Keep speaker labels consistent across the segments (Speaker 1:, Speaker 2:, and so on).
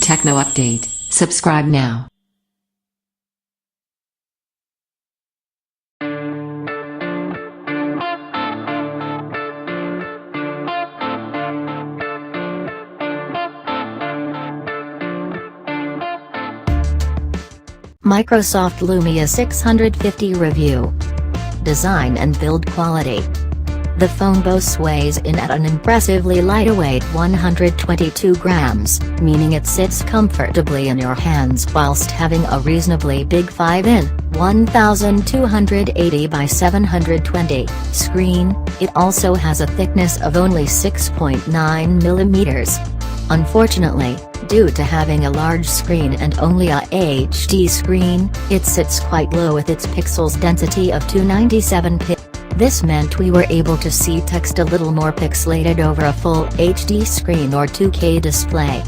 Speaker 1: Techno update. Subscribe now.
Speaker 2: Microsoft Lumia 650 Review. Design and build quality. The phone weighs in at an impressively lightweight 122 grams, meaning it sits comfortably in your hands whilst having a reasonably big 5-in, 1280 by 720 screen. It also has a thickness of only 6.9 millimeters. Unfortunately, due to having a large screen and only a HD screen, it sits quite low with its pixels density of 297 pixels. This meant we were able to see text a little more pixelated over a full HD screen or 2K display.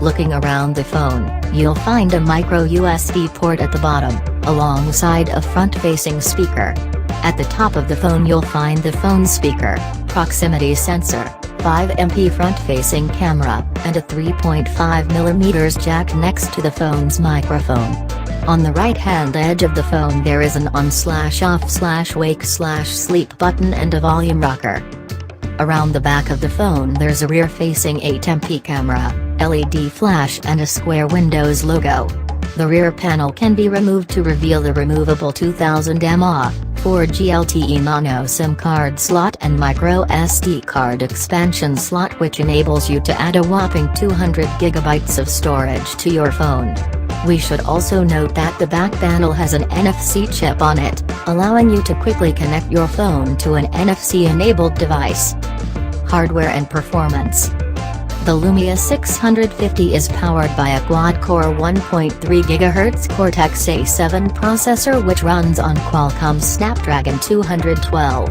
Speaker 2: Looking around the phone, you'll find a micro USB port at the bottom, alongside a front-facing speaker. At the top of the phone you'll find the phone speaker, proximity sensor, 5MP front-facing camera, and a 3.5mm jack next to the phone's microphone. On the right-hand edge of the phone there is an on/off/wake/sleep button and a volume rocker. Around the back of the phone there's a rear-facing 8MP camera, LED flash and a square Windows logo. The rear panel can be removed to reveal the removable 2000 mAh, 4G LTE mono SIM card slot and micro SD card expansion slot, which enables you to add a whopping 200 GB of storage to your phone. We should also note that the back panel has an NFC chip on it, allowing you to quickly connect your phone to an NFC-enabled device. Hardware and performance. The Lumia 650 is powered by a quad-core 1.3 GHz Cortex-A7 processor which runs on Qualcomm's Snapdragon 212.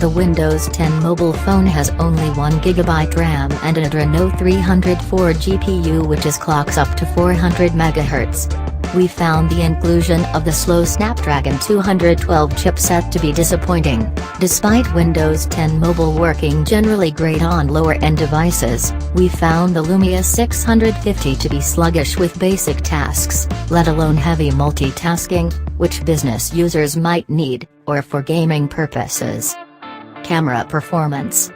Speaker 2: The Windows 10 mobile phone has only 1 GB RAM and an Adreno 304 GPU which clocks up to 400 MHz. We found the inclusion of the slow Snapdragon 212 chipset to be disappointing. Despite Windows 10 mobile working generally great on lower-end devices, we found the Lumia 650 to be sluggish with basic tasks, let alone heavy multitasking, which business users might need, or for gaming purposes. Camera performance.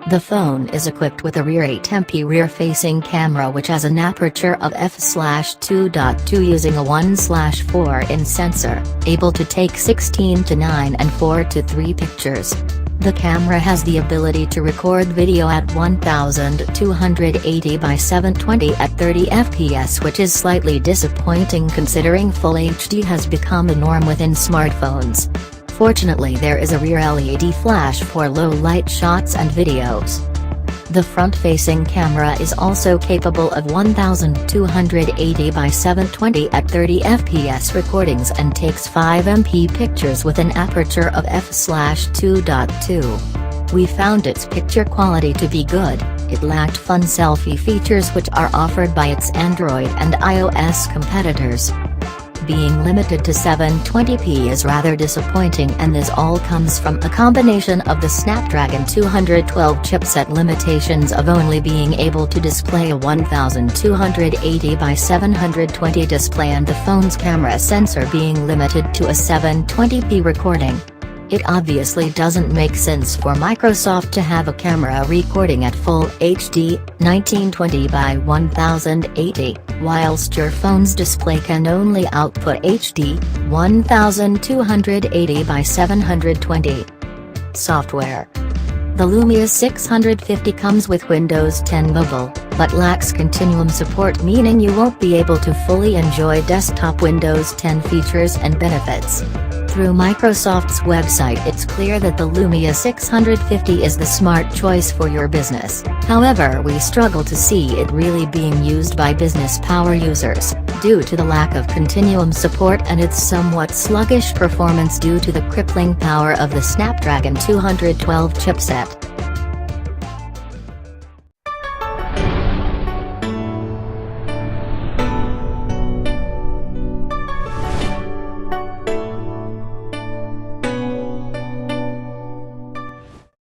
Speaker 2: The phone is equipped with a rear 8MP rear-facing camera which has an aperture of f/2.2 using a 1/4-in sensor, able to take 16:9 and 4:3 pictures. The camera has the ability to record video at 1280 by 720 at 30 fps, which is slightly disappointing considering Full HD has become a norm within smartphones. Fortunately there is a rear LED flash for low-light shots and videos. The front-facing camera is also capable of 1280 by 720 at 30 fps recordings and takes 5MP pictures with an aperture of f/2.2. We found its picture quality to be good. It lacked fun selfie features which are offered by its Android and iOS competitors. Being limited to 720p is rather disappointing, and this all comes from a combination of the Snapdragon 212 chipset limitations of only being able to display a 1280 by 720 display and the phone's camera sensor being limited to a 720p recording. It obviously doesn't make sense for Microsoft to have a camera recording at Full HD, 1920 by 1080, whilst your phone's display can only output HD, 1280 by 720. Software. The Lumia 650 comes with Windows 10 Mobile, but lacks Continuum support, meaning you won't be able to fully enjoy desktop Windows 10 features and benefits. Through Microsoft's website it's clear that the Lumia 650 is the smart choice for your business, however we struggle to see it really being used by business power users, due to the lack of Continuum support and its somewhat sluggish performance due to the crippling power of the Snapdragon 212 chipset.